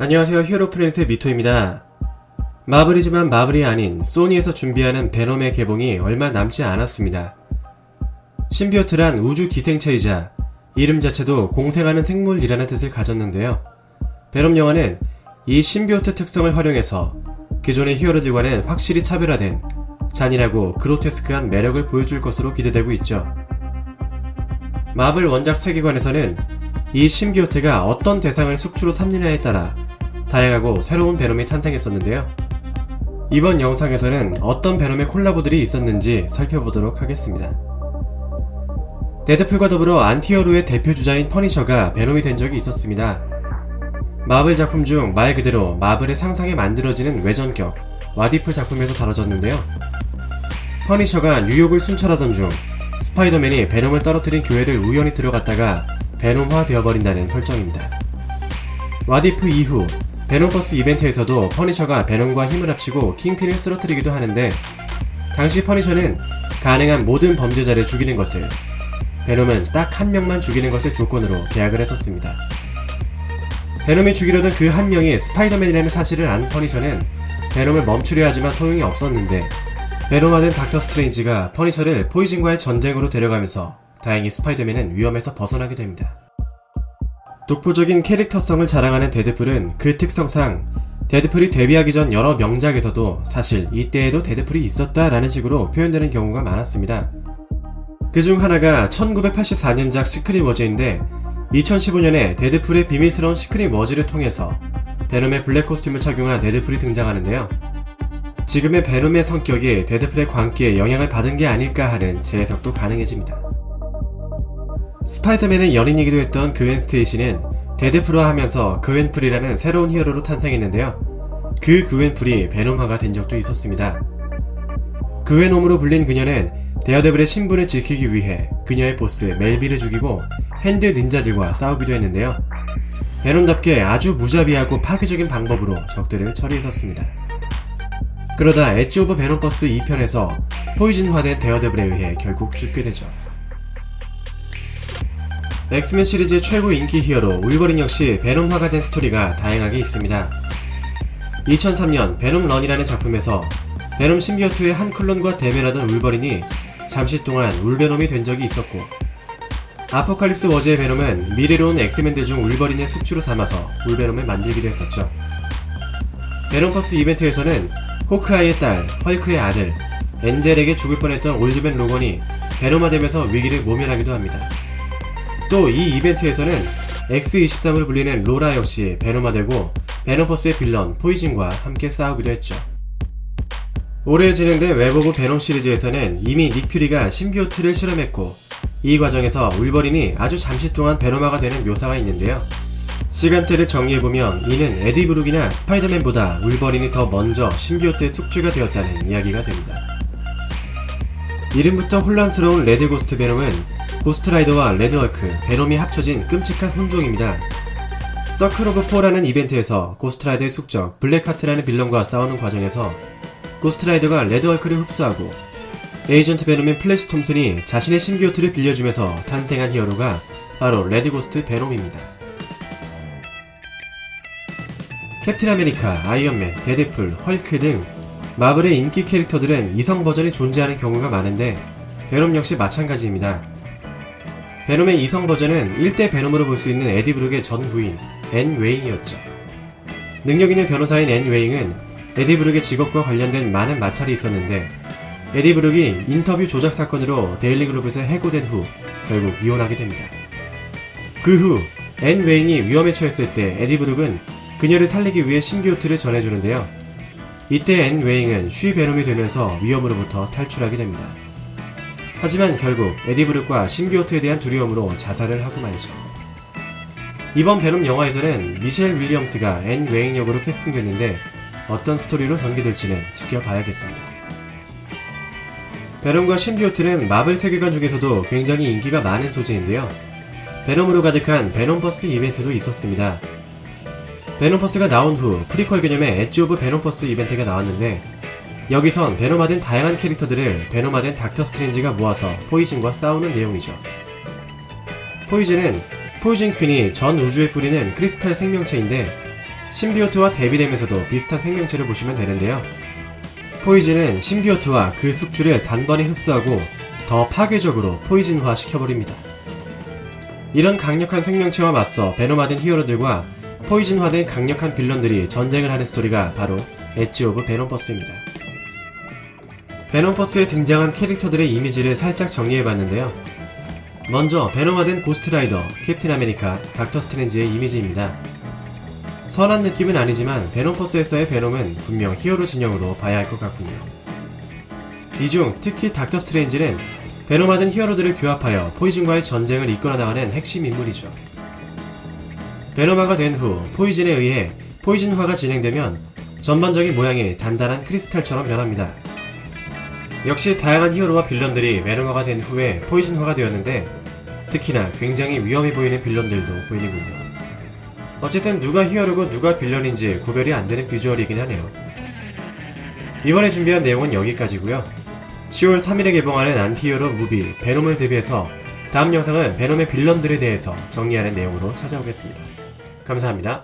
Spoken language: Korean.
안녕하세요, 히어로프렌스의 미토입니다. 마블이지만 마블이 아닌 소니에서 준비하는 베놈의 개봉이 얼마 남지 않았습니다. 신비오트란 우주 기생체이자 이름 자체도 공생하는 생물이라는 뜻을 가졌는데요. 베놈 영화는 이 신비오트 특성을 활용해서 기존의 히어로들과는 확실히 차별화된 잔인하고 그로테스크한 매력을 보여줄 것으로 기대되고 있죠. 마블 원작 세계관에서는 이 신비오트가 어떤 대상을 숙주로 삼느냐에 따라 다양하고 새로운 베놈이 탄생했었는데요. 이번 영상에서는 어떤 베놈의 콜라보들이 있었는지 살펴보도록 하겠습니다. 데드풀과 더불어 안티히어로의 대표주자인 퍼니셔가 베놈이 된 적이 있었습니다. 마블 작품 중 말 그대로 마블의 상상에 만들어지는 외전격 와디프 작품에서 다뤄졌는데요. 퍼니셔가 뉴욕을 순찰하던 중 스파이더맨이 베놈을 떨어뜨린 교회를 우연히 들어갔다가 베놈화 되어버린다는 설정입니다. 와디프 이후 베놈버스 이벤트에서도 퍼니셔가 베놈과 힘을 합치고 킹핀을 쓰러뜨리기도 하는데, 당시 퍼니셔는 가능한 모든 범죄자를 죽이는 것을, 베놈은 딱 한 명만 죽이는 것을 조건으로 계약을 했었습니다. 베놈이 죽이려던 그 한 명이 스파이더맨이라는 사실을 안 퍼니셔는 베놈을 멈추려 하지만 소용이 없었는데, 베놈화된 닥터 스트레인지가 퍼니셔를 포이즌과의 전쟁으로 데려가면서 다행히 스파이더맨은 위험에서 벗어나게 됩니다. 독보적인 캐릭터성을 자랑하는 데드풀은 그 특성상 데드풀이 데뷔하기 전 여러 명작에서도 사실 이때에도 데드풀이 있었다라는 식으로 표현되는 경우가 많았습니다. 그중 하나가 1984년작 시크릿 워즈인데, 2015년에 데드풀의 비밀스러운 시크릿 워즈를 통해서 베놈의 블랙 코스튬을 착용한 데드풀이 등장하는데요. 지금의 베놈의 성격이 데드풀의 광기에 영향을 받은 게 아닐까 하는 재해석도 가능해집니다. 스파이더맨의 연인이기도 했던 그웬 스테이시는 데드풀화하면서 그웬풀이라는 새로운 히어로로 탄생했는데요. 그 그웬풀이 베놈화가 된 적도 있었습니다. 그웬홈으로 불린 그녀는 데어데블의 신분을 지키기 위해 그녀의 보스 멜비를 죽이고 핸드 닌자들과 싸우기도 했는데요. 베놈답게 아주 무자비하고 파괴적인 방법으로 적들을 처리했었습니다. 그러다 엣지 오브 베놈버스 2편에서 포이즌화된 데어데블에 의해 결국 죽게 되죠. 엑스맨 시리즈의 최고 인기 히어로 울버린 역시 베놈화가 된 스토리가 다양하게 있습니다. 2003년 베놈 런이라는 작품에서 베놈 신비오트의 한 클론과 대면하던 울버린이 잠시 동안 울베놈이 된 적이 있었고, 아포칼립스 워즈의 베놈은 미래로 온 엑스맨들 중 울버린의 숙주로 삼아서 울베놈을 만들기도 했었죠. 베놈버스 이벤트에서는 호크아이의 딸, 헐크의 아들, 엔젤에게 죽을 뻔했던 올드맨 로건이 베놈화되면서 위기를 모면하기도 합니다. 또 이 이벤트에서는 X23으로 불리는 로라 역시 베놈화되고 베놈버스의 빌런 포이즌과 함께 싸우기도 했죠. 올해 진행된 웹 오브 베놈 시리즈에서는 이미 닉 퓨리가 신비오트를 실험했고, 이 과정에서 울버린이 아주 잠시 동안 베놈화가 되는 묘사가 있는데요. 시간대를 정리해보면 이는 에디 브룩이나 스파이더맨보다 울버린이 더 먼저 신비오트의 숙주가 되었다는 이야기가 됩니다. 이름부터 혼란스러운 레드 고스트 베놈은 고스트라이더와 레드헐크, 베놈이 합쳐진 끔찍한 혼종입니다. 서클 오브 포라는 이벤트에서 고스트라이더의 숙적 블랙하트라는 빌런과 싸우는 과정에서 고스트라이더가 레드헐크를 흡수하고 에이전트 베놈인 플래시 톰슨이 자신의 신비오트를 빌려주면서 탄생한 히어로가 바로 레드 고스트 베놈입니다. 캡틴 아메리카, 아이언맨, 데드풀, 헐크 등 마블의 인기 캐릭터들은 이성 버전이 존재하는 경우가 많은데, 베놈 역시 마찬가지입니다. 베놈의 이성 버전은 1대 베놈으로 볼 수 있는 에디 브룩의 전 부인 앤 웨잉이었죠. 능력 있는 변호사인 앤 웨잉은 에디 브룩의 직업과 관련된 많은 마찰이 있었는데, 에디 브룩이 인터뷰 조작 사건으로 데일리 글로브에서 해고된 후 결국 이혼하게 됩니다. 그 후 앤 웨잉이 위험에 처했을 때 에디 브룩은 그녀를 살리기 위해 신비오트를 전해주는데요. 이때 앤 웨잉은 쉬 베놈이 되면서 위험으로부터 탈출하게 됩니다. 하지만 결국 에디 브룩과 신비오트에 대한 두려움으로 자살을 하고 말죠. 이번 베놈 영화에서는 미셸 윌리엄스가 앤 웨잉 역으로 캐스팅됐는데 어떤 스토리로 전개될지는 지켜봐야겠습니다. 베놈과 신비오트는 마블 세계관 중에서도 굉장히 인기가 많은 소재인데요. 베놈으로 가득한 베놈버스 이벤트도 있었습니다. 베놈버스가 나온 후 프리퀄 개념의 엣지 오브 베놈버스 이벤트가 나왔는데, 여기선 베놈화된 다양한 캐릭터들을 베놈화된 닥터 스트레인지가 모아서 포이즌과 싸우는 내용이죠. 포이즌은 포이즌 퀸이 전 우주에 뿌리는 크리스탈 생명체인데, 심비오트와 대비되면서도 비슷한 생명체를 보시면 되는데요. 포이즌은 심비오트와 그 숙주를 단번에 흡수하고 더 파괴적으로 포이즌화 시켜버립니다. 이런 강력한 생명체와 맞서 베놈화된 히어로들과 포이즌화된 강력한 빌런들이 전쟁을 하는 스토리가 바로 엣지 오브 베놈버스입니다. 베놈버스에 등장한 캐릭터들의 이미지를 살짝 정리해봤는데요. 먼저 베놈화된 고스트라이더, 캡틴 아메리카, 닥터 스트레인지의 이미지입니다. 선한 느낌은 아니지만 베놈버스에서의 베놈은 분명 히어로 진영으로 봐야 할 것 같군요. 이 중 특히 닥터 스트레인지는 베놈화된 히어로들을 규합하여 포이즌과의 전쟁을 이끌어 나가는 핵심 인물이죠. 베놈화가 된 후 포이즌에 의해 포이즌화가 진행되면 전반적인 모양이 단단한 크리스탈처럼 변합니다. 역시 다양한 히어로와 빌런들이 베놈화가 된 후에 포이즌화가 되었는데 특히나 굉장히 위험해 보이는 빌런들도 보이는군요. 어쨌든 누가 히어로고 누가 빌런인지 구별이 안되는 비주얼이긴 하네요. 이번에 준비한 내용은 여기까지고요. 10월 3일에 개봉하는 안티히어로 무비 베놈을 대비해서 다음 영상은 베놈의 빌런들에 대해서 정리하는 내용으로 찾아오겠습니다. 감사합니다.